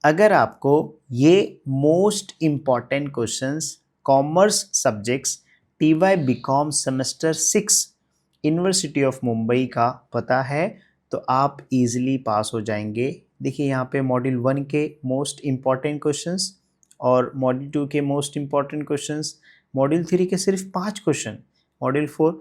अगर आपको ये most important questions commerce subjects TY BCom semester 6 university of Mumbai का पता है तो आप इजीली पास हो जाएंगे। देखिए यहाँ पे मॉड्यूल 1 के मोस्ट इम्पॉर्टेंट क्वेश्चंस और मॉड्यूल 2 के मोस्ट इम्पॉर्टेंट क्वेश्चंस, मॉड्यूल 3 के सिर्फ 5 क्वेश्चन, मॉड्यूल 4।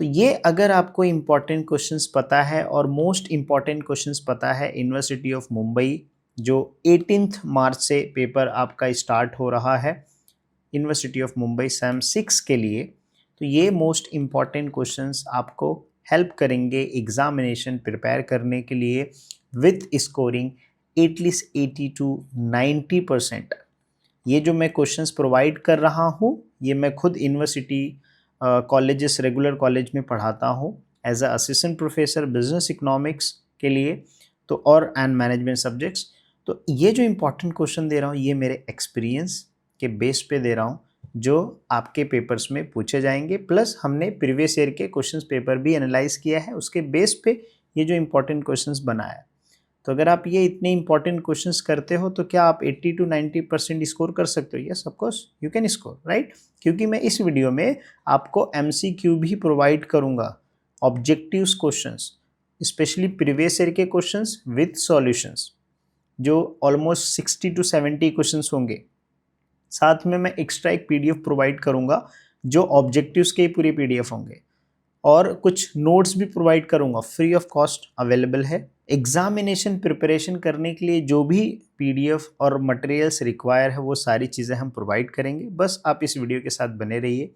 तो ये अगर आपको इम्पॉर्टेंट क्वेश्चंस पता है और मोस्ट इम्पॉर्टेंट क्वेश्चंस पता है यूनिवर्सिटी ऑफ मुंबई जो 18 मार्च से पेपर आपका स्टार्ट हो रहा है यूनिवर्सिटी ऑफ मुंबई सैम 6 के लिए, तो ये मोस्ट इम्पॉर्टेंट क्वेश्चंस आपको हेल्प करेंगे एग्जामिनेशन प्रिपेयर करने के लिए विथ स्कोरिंग एटलीस्ट 80 to 90%। ये जो मैं क्वेश्चंस प्रोवाइड कर रहा हूँ ये मैं खुद यूनिवर्सिटी कॉलेजेस रेगुलर कॉलेज में पढ़ाता हूँ as a assistant professor business economics के लिए तो और एंड मैनेजमेंट सब्जेक्ट्स। तो ये जो इम्पोर्टेंट क्वेश्चन दे रहा हूँ ये मेरे एक्सपीरियंस के बेस पे दे रहा हूँ जो आपके पेपर्स में पूछे जाएंगे, प्लस हमने प्रीवियस ईयर के क्वेश्चंस पेपर भी एनालाइज किया है उसके बेस पे ये जो इम्पोर्टेंट क्वेश्चंस बनाया। तो अगर आप ये इतने इंपॉर्टेंट क्वेश्चंस करते हो तो क्या आप 80 to 90% स्कोर कर सकते हो? Yes of course you can score, right. क्योंकि मैं इस वीडियो में आपको MCQ भी प्रोवाइड करूंगा, objectives questions, specially previous year के क्वेश्चंस विद सॉल्यूशंस जो ऑलमोस्ट 60 to 70 क्वेश्चंस होंगे। साथ में मैं एक्स्ट्रा एक PDF प्रोवाइड करूंगा जो ऑब्जेक्टिव्स के पूरे PDF होंगे और कुछ नोट्स भी प्रोवाइड करूंगा, फ्री ऑफ कॉस्ट अवेलेबल है। एग्जामिनेशन प्रिपरेशन करने के लिए जो भी PDF और मटेरियल्स रिक्वायर है वो सारी चीज़ें हम प्रोवाइड करेंगे। बस आप इस वीडियो के साथ बने रहिए।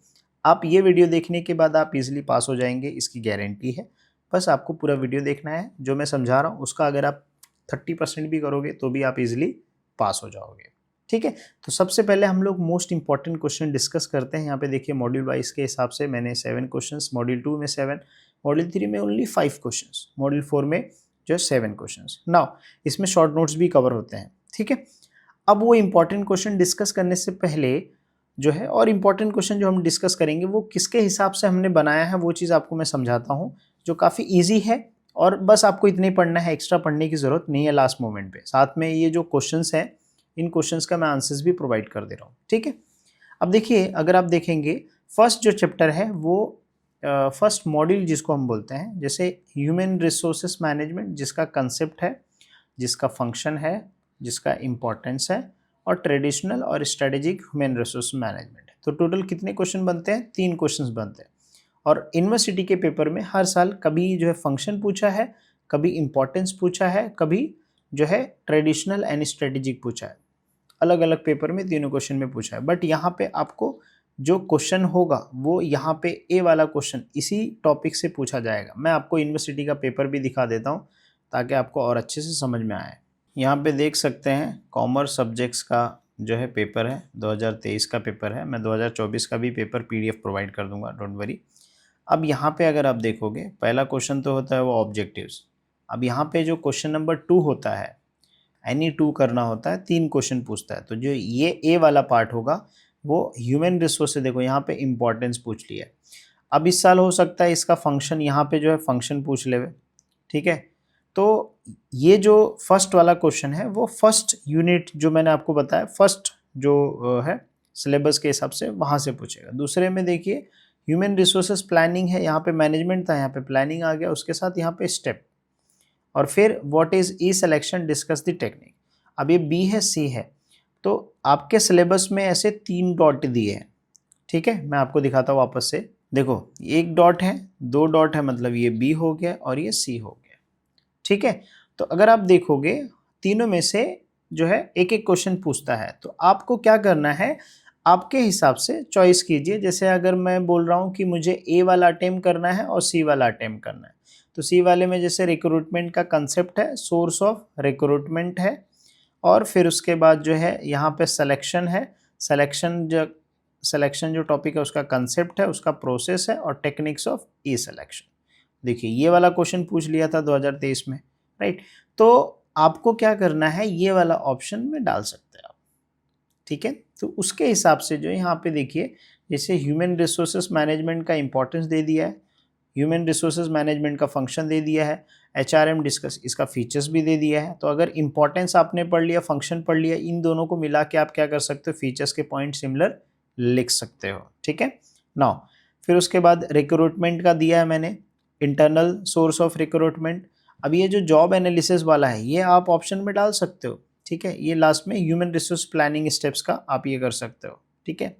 आप ये वीडियो देखने के बाद आप इजीली पास हो जाएंगे, इसकी गारंटी है। बस आपको पूरा वीडियो देखना है, जो मैं समझा रहा हूँ उसका अगर आप 30% भी करोगे तो भी आप इजीली पास हो जाओगे, ठीक है। तो सबसे पहले हम लोग मोस्ट इंपॉर्टेंट क्वेश्चन डिस्कस करते हैं। यहाँ पे देखिए मॉड्यूल वाइज के हिसाब से मैंने 7 क्वेश्चंस, मॉड्यूल 2 में 7, मॉड्यूल 3 में ओनली 5 क्वेश्चंस, मॉड्यूल 4 में जो है 7 क्वेश्चंस। नाउ इसमें शॉर्ट नोट्स भी कवर होते हैं, ठीक है। अब वो इंपॉर्टेंट क्वेश्चन डिस्कस करने से पहले जो है और इम्पॉर्टेंट क्वेश्चन जो हम डिस्कस करेंगे वो किसके हिसाब से हमने बनाया है वो चीज़ आपको मैं समझाता हूँ, जो काफ़ी ईजी है और बस आपको इतना ही पढ़ना है, एक्स्ट्रा पढ़ने की ज़रूरत नहीं है लास्ट मोमेंट पे। साथ में ये जो क्वेश्चंस हैं इन क्वेश्चंस का मैं आंसर्स भी प्रोवाइड कर दे रहा हूँ, ठीक है। अब देखिए अगर आप देखेंगे फर्स्ट जो चैप्टर है वो फर्स्ट मॉड्यूल जिसको हम बोलते हैं, जैसे ह्यूमन रिसोर्सेस मैनेजमेंट, जिसका कंसेप्ट है, जिसका फंक्शन है, जिसका इम्पोर्टेंस है, और ट्रेडिशनल और स्ट्रेटेजिक ह्यूमन रिसोर्स मैनेजमेंट है। तो टोटल कितने क्वेश्चन बनते हैं? 3 क्वेश्चन बनते हैं। और यूनिवर्सिटी के पेपर में हर साल कभी जो है फंक्शन पूछा है, कभी इम्पोर्टेंस पूछा है, कभी जो है ट्रेडिशनल एंड स्ट्रेटेजिक पूछा है। अलग अलग पेपर में तीनों क्वेश्चन में पूछा है, बट यहाँ पे आपको जो क्वेश्चन होगा वो यहाँ पे ए वाला क्वेश्चन इसी टॉपिक से पूछा जाएगा। मैं आपको यूनिवर्सिटी का पेपर भी दिखा देता हूँ ताकि आपको और अच्छे से समझ में आए। यहाँ पे देख सकते हैं कॉमर्स सब्जेक्ट्स का जो है पेपर है, 2023 का पेपर है। मैं 2024 का भी पेपर PDF प्रोवाइड कर दूंगा, डोंट वरी। अब यहाँ पे अगर आप देखोगे पहला क्वेश्चन तो होता है वो ऑब्जेक्टिव्स। अब यहाँ पे जो क्वेश्चन नंबर 2 होता है, एनी 2 करना होता है, 3 क्वेश्चन पूछता है। तो जो ये ए वाला पार्ट होगा वो ह्यूमन रिसोर्स से, देखो यहाँ पे इंपॉर्टेंस पूछ लिया है। अब इस साल हो सकता है इसका फंक्शन, यहाँ पे जो है फंक्शन पूछ ले, ठीक है। तो ये जो फर्स्ट वाला क्वेश्चन है वो फर्स्ट यूनिट जो मैंने आपको बताया, फर्स्ट जो है सिलेबस के हिसाब से वहाँ से पूछेगा। दूसरे में देखिए ह्यूमन रिसोर्सेज प्लानिंग है, यहाँ पे मैनेजमेंट था, यहाँ पे प्लानिंग आ गया, उसके साथ यहाँ पे स्टेप, और फिर what is E selection, discuss the technique. अब ये बी है, सी है, तो आपके सिलेबस में ऐसे 3 डॉट दिए हैं, ठीक है। मैं आपको दिखाता हूँ वापस से, देखो 1 डॉट है, 2 डॉट है, मतलब ये बी हो गया और ये सी हो गया, ठीक है। तो अगर आप देखोगे तीनों में से जो है एक एक क्वेश्चन पूछता है, तो आपको क्या करना है, आपके हिसाब से चॉइस कीजिए। जैसे अगर मैं बोल रहा हूँ कि मुझे ए वाला अटेम्प्ट करना है और सी वाला अटेम्प्ट करना है, तो सी वाले में जैसे रिक्रूटमेंट का कंसेप्ट है, सोर्स ऑफ रिक्रूटमेंट है, और फिर उसके बाद जो है यहाँ पे सिलेक्शन है, सिलेक्शन जो टॉपिक है उसका कंसेप्ट है, उसका प्रोसेस है, और टेक्निक्स ऑफ ई सिलेक्शन। देखिए ये वाला क्वेश्चन पूछ लिया था 2023 में, राइट। तो आपको क्या करना है, ये वाला ऑप्शन में डाल सकते हैं आप, ठीक है। तो उसके हिसाब से जो यहाँ पे देखिए जैसे ह्यूमन रिसोर्सेज मैनेजमेंट का इंपॉर्टेंस दे दिया है, ह्यूमन रिसोर्सेज मैनेजमेंट का फंक्शन दे दिया है, HRM डिस्कस, इसका फीचर्स भी दे दिया है। तो अगर इंपॉर्टेंस आपने पढ़ लिया, फंक्शन पढ़ लिया, इन दोनों को मिला के आप क्या कर सकते हो, फीचर्स के पॉइंट सिमिलर लिख सकते हो, ठीक है। नाउ फिर उसके बाद रिक्रूटमेंट का दिया है मैंने, इंटरनल सोर्स ऑफ रिक्रूटमेंट। अब ये जो जॉब एनालिसिस वाला है ये आप ऑप्शन में डाल सकते हो, ठीक है। ये लास्ट में ह्यूमन रिसोर्स प्लानिंग स्टेप्स का आप ये कर सकते हो, ठीक है।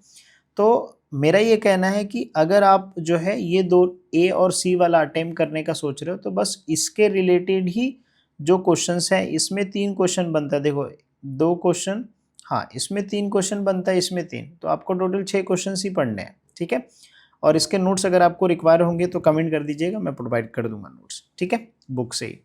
तो मेरा ये कहना है कि अगर आप जो है ये दो ए और सी वाला अटेम्प्ट करने का सोच रहे हो तो बस इसके रिलेटेड ही जो क्वेश्चंस हैं, इसमें 3 क्वेश्चन बनता है, देखो 2 क्वेश्चन, हाँ इसमें 3 क्वेश्चन बनता है, इसमें 3, तो आपको टोटल 6 क्वेश्चन ही पढ़ने हैं, ठीक है। और इसके नोट्स अगर आपको रिक्वायर होंगे तो कमेंट कर दीजिएगा, मैं प्रोवाइड कर दूंगा नोट्स, ठीक है, बुक से ही।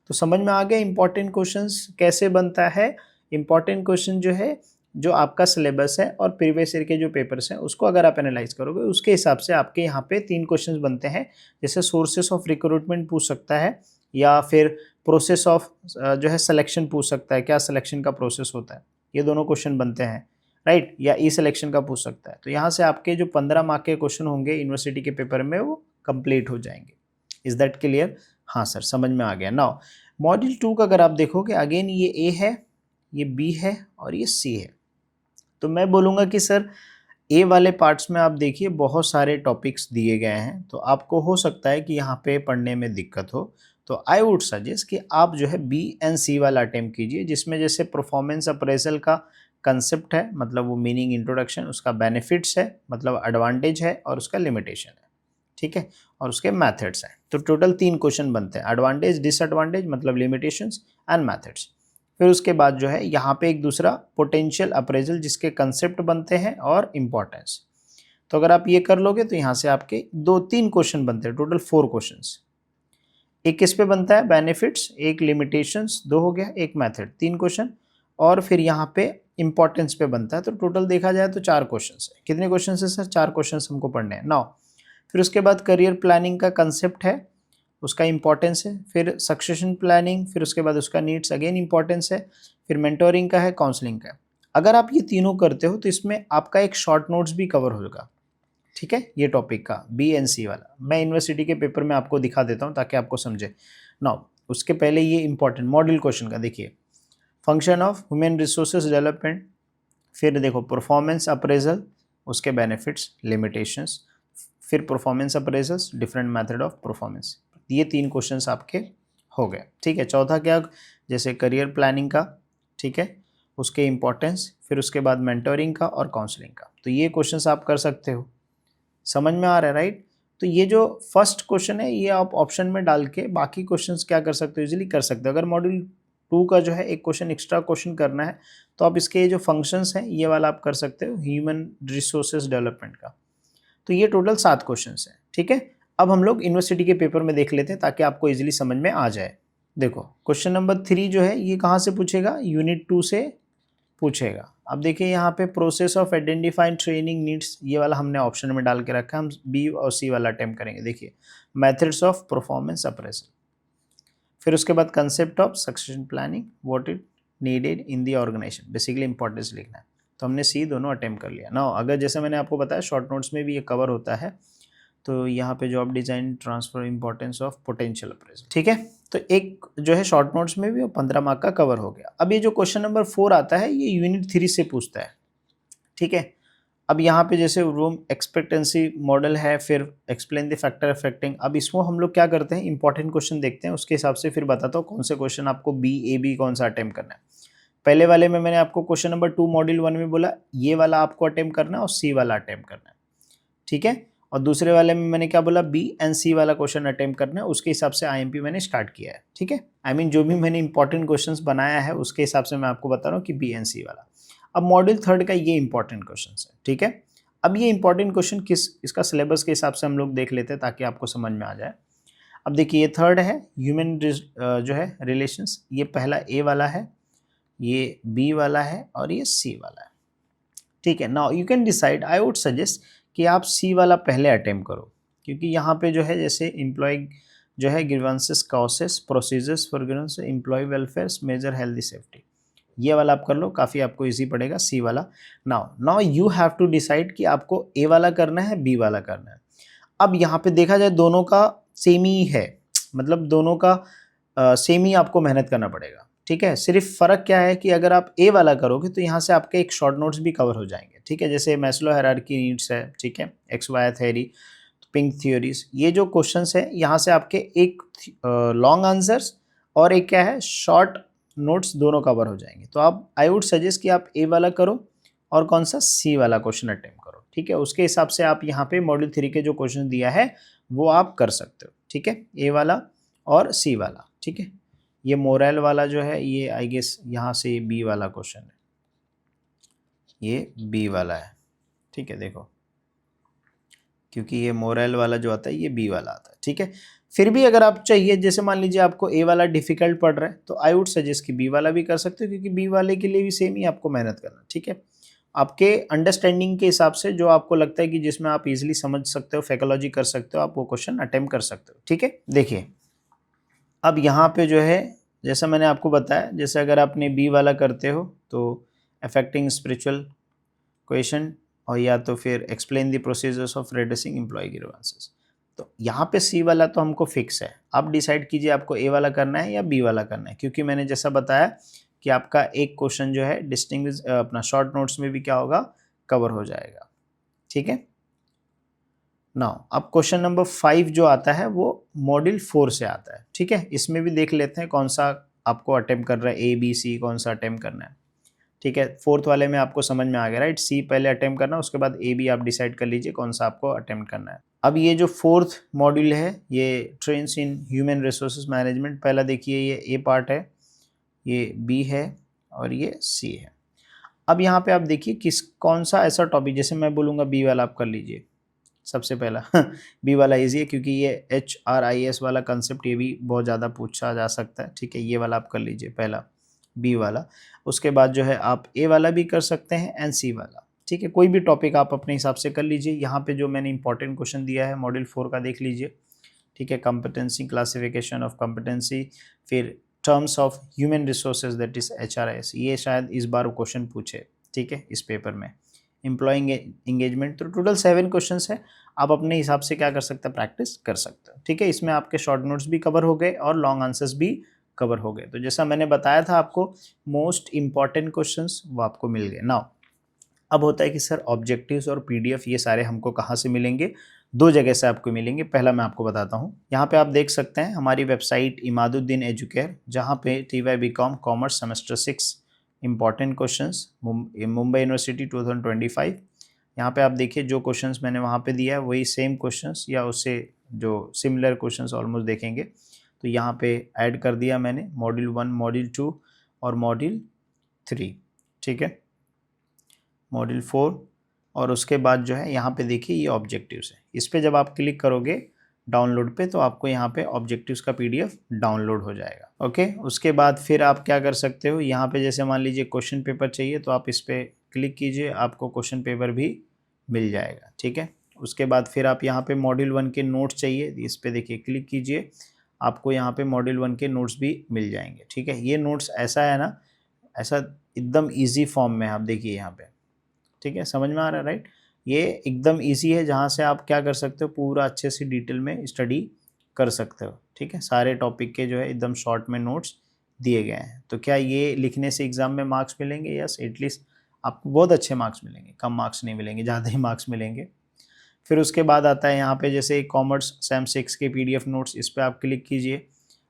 तो समझ में आ गया इंपॉर्टेंट क्वेश्चंस कैसे बनता है। इंपॉर्टेंट क्वेश्चन जो है, जो आपका सिलेबस है और प्रीवियस ईयर के जो पेपर्स हैं उसको अगर आप एनालाइज करोगे उसके हिसाब से आपके यहाँ पे 3 क्वेश्चंस बनते हैं। जैसे सोर्सेस ऑफ रिक्रूटमेंट पूछ सकता है, या फिर प्रोसेस ऑफ जो है सिलेक्शन पूछ सकता है, क्या सिलेक्शन का प्रोसेस होता है, ये दोनों क्वेश्चन बनते हैं, राइट। या ई सिलेक्शन का पूछ सकता है। तो यहाँ से आपके जो 15 मार्क के क्वेश्चन होंगे यूनिवर्सिटी के पेपर में वो कंप्लीट हो जाएंगे। Is that clear? हाँ सर, समझ में आ गया। नाउ मॉड्यूल 2 का अगर आप देखोगे, अगेन ये ए है, ये बी है और ये सी है। तो मैं बोलूँगा कि सर ए वाले पार्ट्स में आप देखिए बहुत सारे टॉपिक्स दिए गए हैं, तो आपको हो सकता है कि यहाँ पे पढ़ने में दिक्कत हो। तो आई वुड सजेस्ट कि आप जो है बी एंड सी वाला अटेम्प्ट कीजिए, जिसमें जैसे परफॉर्मेंस अप्रेजल का कंसेप्ट है, मतलब वो मीनिंग इंट्रोडक्शन, उसका बेनिफिट्स है, मतलब एडवांटेज है, और उसका लिमिटेशन है, ठीक है, और उसके मैथड्स हैं। तो टोटल 3 क्वेश्चन बनते हैं, एडवांटेज, डिसएडवांटेज, मतलब लिमिटेशंस एंड मैथड्स। फिर उसके बाद जो है यहाँ पे एक दूसरा पोटेंशियल अप्रेजल, जिसके कंसेप्ट बनते हैं और इम्पॉर्टेंस। तो अगर आप ये कर लोगे तो यहाँ से आपके 2-3 क्वेश्चन बनते हैं, टोटल 4 क्वेश्चंस। एक किस पे बनता है, बेनिफिट्स, एक लिमिटेशंस, 2 हो गया, एक मेथड, 3 क्वेश्चन, और फिर यहाँ पे इंपॉर्टेंस पे बनता है। तो टोटल देखा जाए तो 4 क्वेश्चन है। कितने क्वेश्चन है सर? 4 क्वेश्चन हमको पढ़ने हैं। नाउ फिर उसके बाद करियर प्लानिंग का कंसेप्ट है, उसका इंपॉर्टेंस है, फिर सक्सेशन प्लानिंग, फिर उसके बाद उसका नीड्स, अगेन इंपॉर्टेंस है, फिर मेंटोरिंग का है, काउंसलिंग का है। अगर आप ये तीनों करते हो तो इसमें आपका एक शॉर्ट नोट्स भी कवर होगा, ठीक है, ये टॉपिक का बी एन सी वाला। मैं यूनिवर्सिटी के पेपर में आपको दिखा देता हूँ ताकि आपको समझे। नाउ उसके पहले ये इंपॉर्टेंट मॉडल क्वेश्चन का देखिए, function of human resources development, फिर देखो परफॉर्मेंस अप्रेजल, उसके बेनिफिट्स, लिमिटेशंस, फिर performance appraisals, different method of performance. ये 3 क्वेश्चंस आपके हो गए, ठीक है। चौथा क्या, जैसे करियर प्लानिंग का, ठीक है, उसके इंपॉर्टेंस, फिर उसके बाद मेंटोरिंग का और काउंसलिंग का। तो ये क्वेश्चंस आप कर सकते हो, समझ में आ रहा है, राइट। तो ये जो फर्स्ट क्वेश्चन है ये आप ऑप्शन में डाल के बाकी क्वेश्चंस क्या कर सकते हो, इजीली कर सकते हो। अगर मॉड्यूल 2 का जो है एक क्वेश्चन एक्स्ट्रा क्वेश्चन करना है तो आप इसके जो फंक्शंस हैं ये वाला आप कर सकते हो, ह्यूमन रिसोर्सेज डेवलपमेंट का। तो ये टोटल 7 क्वेश्चंस हैं, ठीक है। अब हम लोग यूनिवर्सिटी के पेपर में देख लेते हैं ताकि आपको इजीली समझ में आ जाए। देखो क्वेश्चन नंबर 3 जो है ये कहाँ से पूछेगा, यूनिट 2 से पूछेगा। अब देखिए यहाँ पे process of identifying training needs, ये वाला हमने ऑप्शन में डाल के रखा है, हम बी और सी वाला अटेम्प्ट करेंगे। देखिए मेथड्स ऑफ परफॉर्मेंस अप्रेजल, फिर उसके बाद concept of succession planning, what it needed in the organisation, basically importance लिखना है। तो हमने सी दोनों अटेम्प्ट कर लिया ना। अगर जैसे मैंने आपको बताया शॉर्ट नोट्स में भी ये कवर होता है, तो यहाँ पे job design, transfer, importance of potential appraisal, ठीक है। तो एक जो है शॉर्ट नोट्स में भी वो 15 मार्क का कवर हो गया। अब ये जो क्वेश्चन नंबर 4 आता है ये यूनिट 3 से पूछता है, ठीक है। अब यहाँ पे जैसे रूम एक्सपेक्टेंसी मॉडल है, फिर एक्सप्लेन द फैक्टर अफेक्टिंग। अब इसको हम लोग क्या करते हैं, इंपॉर्टेंट क्वेश्चन देखते हैं, उसके हिसाब से फिर बताता हूँ कौन से क्वेश्चन आपको बी कौन सा अटेम्प्ट करना है। पहले वाले में मैंने आपको क्वेश्चन नंबर 2 मॉड्यूल 1 में बोला ये वाला आपको अटेम्प्ट करना है और सी वाला अटेम्प्ट करना है, ठीक है। और दूसरे वाले में मैंने क्या बोला, बी एंड सी वाला क्वेश्चन अटेम्प्ट करना है, उसके हिसाब से आईएमपी मैंने स्टार्ट किया है, ठीक है। आई मीन जो भी मैंने इंपॉर्टेंट क्वेश्चंस बनाया है उसके हिसाब से मैं आपको बता रहा हूँ कि बी एंड सी वाला। अब मॉड्यूल 3 का ये इंपॉर्टेंट क्वेश्चन है, ठीक है। अब ये इंपॉर्टेंट क्वेश्चन किस, इसका सिलेबस के हिसाब से हम लोग देख लेते हैं ताकि आपको समझ में आ जाए। अब देखिए ये 3 है, ह्यूमन जो है रिलेशंस, ये पहला ए वाला है, ये बी वाला है और ये सी वाला है, ठीक है। Now you can decide, I would suggest कि आप सी वाला पहले अटेम्प्ट करो, क्योंकि यहाँ पे जो है जैसे एम्प्लॉय जो है grievances, causes, procedures for grievance, employ welfare, major health safety, ये वाला आप कर लो, काफ़ी आपको इजी पड़ेगा सी वाला। Now you have to decide कि आपको ए वाला करना है, बी वाला करना है। अब यहाँ पे देखा जाए दोनों का सेम ही है, मतलब दोनों का सेम ही आपको मेहनत करना पड़ेगा, ठीक है। सिर्फ फ़र्क क्या है कि अगर आप ए वाला करोगे तो यहाँ से आपके एक शॉर्ट नोट्स भी कवर हो जाएंगे, ठीक है। जैसे मैस्लो हायरार्की नीड्स है, ठीक है, X Y theory, pink theories, ये जो क्वेश्चंस है यहाँ से आपके एक लॉन्ग आंसर्स और एक क्या है शॉर्ट नोट्स दोनों कवर हो जाएंगे। तो आप आई वुड सजेस्ट कि आप ए वाला करो और कौन सा सी वाला क्वेश्चन अटेम्प्ट करो, ठीक है। उसके हिसाब से आप यहाँ पे मॉड्यूल 3 के जो क्वेश्चन दिया है वो आप कर सकते हो, ठीक है, ए वाला और सी वाला, ठीक है। ये मोरल वाला जो है ये आई गेस यहाँ से बी वाला क्वेश्चन है, ये बी वाला है, ठीक है, देखो, क्योंकि ये मोरल वाला जो आता है ये बी वाला आता है, ठीक है। फिर भी अगर आप चाहिए, जैसे मान लीजिए आपको ए वाला डिफिकल्ट पड़ रहा है तो आई वुड सजेस्ट कि बी वाला भी कर सकते हो, क्योंकि बी वाले के लिए भी सेम ही आपको मेहनत करना, ठीक है। आपके अंडरस्टैंडिंग के हिसाब से जो आपको लगता है कि जिसमें आप इजीली समझ सकते हो, फैकोलॉजी कर सकते हो, आप वो क्वेश्चन अटेम्प्ट कर सकते हो, ठीक है। देखिए अब यहाँ पे जो है जैसा मैंने आपको बताया, जैसे अगर आपने बी वाला करते हो तो अफेक्टिंग स्पिरिचुअल क्वेश्चन और या तो फिर explain the procedures of redressing employee grievances, तो यहाँ पे सी वाला तो हमको फिक्स है। आप डिसाइड कीजिए आपको ए वाला करना है या बी वाला करना है, क्योंकि मैंने जैसा बताया कि आपका एक क्वेश्चन जो है डिस्टिंग्विश अपना शॉर्ट नोट्स में भी क्या होगा, कवर हो जाएगा, ठीक है। नाउ अब क्वेश्चन नंबर 5 जो आता है वो मॉड्यूल 4 से आता है, ठीक है। इसमें भी देख लेते हैं कौन सा आपको अटेम्प्ट कर रहा है, ए बी सी कौन सा अटेम्प्ट करना है, ठीक है। फोर्थ वाले में आपको समझ में आ गया, राइट, सी पहले अटेम्प्ट करना, उसके बाद ए बी आप डिसाइड कर लीजिए कौन सा आपको अटेम्प्ट करना है। अब ये जो फोर्थ मॉड्यूल है ये trends in human resources management, पहला देखिए ये ए पार्ट है, ये बी है और ये सी है। अब यहाँ पे आप देखिए किस कौन सा ऐसा टॉपिक, जैसे मैं बोलूँगा बी वाला आप कर लीजिए सबसे पहला बी वाला इजी है क्योंकि ये HRIS वाला कंसेप्ट ये भी बहुत ज़्यादा पूछा जा सकता है, ठीक है। ये वाला आप कर लीजिए पहला बी वाला, उसके बाद जो है आप ए वाला भी कर सकते हैं एंड सी वाला, ठीक है। कोई भी टॉपिक आप अपने हिसाब से कर लीजिए। यहाँ पे जो मैंने इंपॉर्टेंट क्वेश्चन दिया है मॉड्यूल 4 का देख लीजिए, ठीक है। कॉम्पिटेंसी, क्लासिफिकेशन ऑफ कॉम्पिटेंसी, फिर terms of human resources that is HRIS, ये शायद इस बार क्वेश्चन पूछे, ठीक है, इस पेपर में। एम्प्लॉइंग एंगेजमेंट, तो टोटल 7 क्वेश्चन है, आप अपने हिसाब से क्या कर सकते हैं, प्रैक्टिस कर सकते हो, ठीक है। इसमें आपके शॉर्ट नोट्स भी कवर हो गए और लॉन्ग आंसर्स भी कवर हो गए। तो जैसा मैंने बताया था आपको मोस्ट इंपॉर्टेंट क्वेश्चंस वो आपको मिल गए। नाउ अब होता है कि सर ऑब्जेक्टिव्स और PDF ये सारे हमको कहाँ से मिलेंगे, 2 जगह से आपको मिलेंगे। पहला मैं आपको बताता हूँ, यहाँ पे आप देख सकते हैं हमारी वेबसाइट इमादुद्दीन एजुकेयर, जहाँ पे TY BCom commerce semester 6 important questions Mumbai university 2025, यहाँ पे आप देखिए जो क्वेश्चंस मैंने वहाँ पे दिया है वही सेम क्वेश्चंस या उससे जो सिमिलर क्वेश्चंस ऑलमोस्ट देखेंगे। तो यहाँ पे ऐड कर दिया मैंने मॉड्यूल 1, मॉड्यूल 2 और मॉड्यूल 3, ठीक है, मॉड्यूल 4। और उसके बाद जो है यहाँ पे देखिए ये ऑब्जेक्टिव्स है, इस पर जब आप क्लिक करोगे डाउनलोड पे तो आपको यहाँ पे ऑब्जेक्टिव्स का PDF डाउनलोड हो जाएगा, ओके। उसके बाद फिर आप क्या कर सकते हो, यहाँ पे जैसे मान लीजिए क्वेश्चन पेपर चाहिए तो आप इस पर क्लिक कीजिए, आपको क्वेश्चन पेपर भी मिल जाएगा, ठीक है। उसके बाद फिर आप यहाँ पे मॉड्यूल 1 के नोट्स चाहिए, इस पर देखिए क्लिक कीजिए, आपको यहाँ पे मॉड्यूल 1 के नोट्स भी मिल जाएंगे, ठीक है। ये नोट्स ऐसा है ना, ऐसा एकदम ईजी फॉर्म में, आप देखिए यहाँ पे, ठीक है, समझ में आ रहा है, राइट। ये एकदम ईजी है जहाँ से आप क्या कर सकते हो, पूरा अच्छे से डिटेल में स्टडी कर सकते हो, ठीक है। सारे टॉपिक के जो है एकदम शॉर्ट में नोट्स दिए गए हैं। तो क्या ये लिखने से एग्ज़ाम में मार्क्स मिलेंगे? यस, एटलीस्ट आपको बहुत अच्छे मार्क्स मिलेंगे, कम मार्क्स नहीं मिलेंगे, ज़्यादा ही मार्क्स मिलेंगे। फिर उसके बाद आता है यहाँ पे जैसे कॉमर्स सैम 6 के PDF नोट्स, इस पर आप क्लिक कीजिए,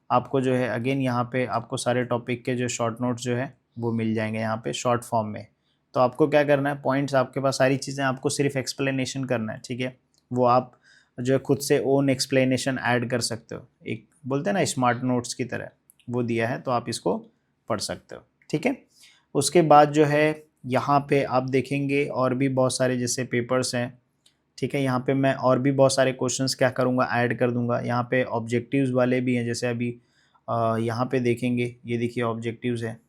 आपको जो है अगेन यहाँ पे आपको सारे टॉपिक के जो शॉर्ट नोट्स जो है वो मिल जाएंगे यहाँ पे शॉर्ट फॉर्म में। तो आपको क्या करना है, पॉइंट्स आपके पास सारी चीज़ें, आपको सिर्फ एक्सप्लेनेशन करना है, ठीक है। वो आप जो है खुद से ओन एक्सप्लेनेशन ऐड कर सकते हो, एक बोलते हैं ना स्मार्ट नोट्स की तरह, वो दिया है तो आप इसको पढ़ सकते हो, ठीक है। उसके बाद जो है यहाँ पे आप देखेंगे और भी बहुत सारे जैसे पेपर्स हैं, ठीक है। यहाँ पे मैं और भी बहुत सारे क्वेश्चंस क्या करूँगा, ऐड कर दूँगा। यहाँ पे ऑब्जेक्टिव्स वाले भी हैं, जैसे अभी यहाँ पे देखेंगे, ये देखिए ऑब्जेक्टिव्स है,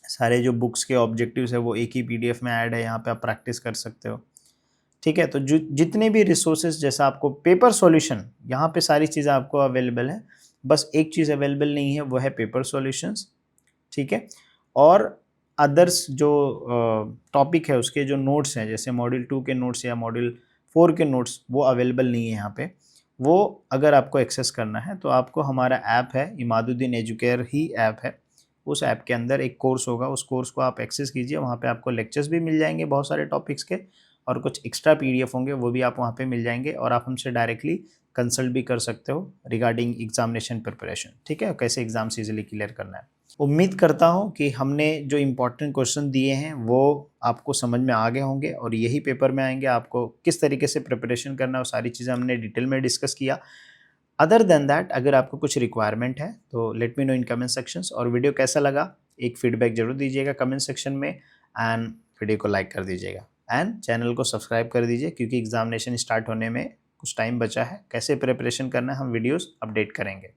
सारे जो बुक्स के ऑब्जेक्टिव्स है वो एक ही PDF में ऐड है, यहाँ पे आप प्रैक्टिस कर सकते हो, ठीक है। तो जो जितने भी रिसोर्सेज, जैसा आपको पेपर सॉल्यूशन, यहाँ पे सारी चीज़ें आपको अवेलेबल है, बस एक चीज़ अवेलेबल नहीं है, वो है पेपर सॉल्यूशंस, ठीक है। और अदर्स जो टॉपिक है उसके जो नोट्स हैं, जैसे मॉड्यूल 2 के नोट्स या मॉड्यूल 4 के नोट्स, वो अवेलेबल नहीं है यहाँ पे। वो अगर आपको एक्सेस करना है तो आपको हमारा ऐप है, इमादुद्दीन एजुकेयर ही ऐप है, उस ऐप के अंदर एक कोर्स होगा, उस कोर्स को आप एक्सेस कीजिए। वहाँ पे आपको लेक्चर्स भी मिल जाएंगे बहुत सारे टॉपिक्स के, और कुछ एक्स्ट्रा पीडीएफ होंगे वो भी आप वहाँ पे मिल जाएंगे, और आप हमसे डायरेक्टली कंसल्ट भी कर सकते हो रिगार्डिंग एग्जामिनेशन प्रिपरेशन। ठीक है, कैसे एग्जाम्स इजीली क्लियर करना है। उम्मीद करता हूँ कि हमने जो इम्पोर्टेंट क्वेश्चन दिए हैं वो आपको समझ में आ गए होंगे, और यही पेपर में आएंगे। आपको किस तरीके से प्रिपरेशन करना है वो सारी चीज़ें हमने डिटेल में डिस्कस किया। अदर देन दैट अगर आपको कुछ रिक्वायरमेंट है तो let me know in comment sections, और वीडियो कैसा लगा एक फीडबैक जरूर दीजिएगा कमेंट सेक्शन में, एंड वीडियो को लाइक कर दीजिएगा एंड चैनल को सब्सक्राइब कर दीजिए, क्योंकि एग्जामिनेशन स्टार्ट होने में कुछ टाइम बचा है। कैसे प्रिपरेशन करना है हम वीडियोस अपडेट करेंगे।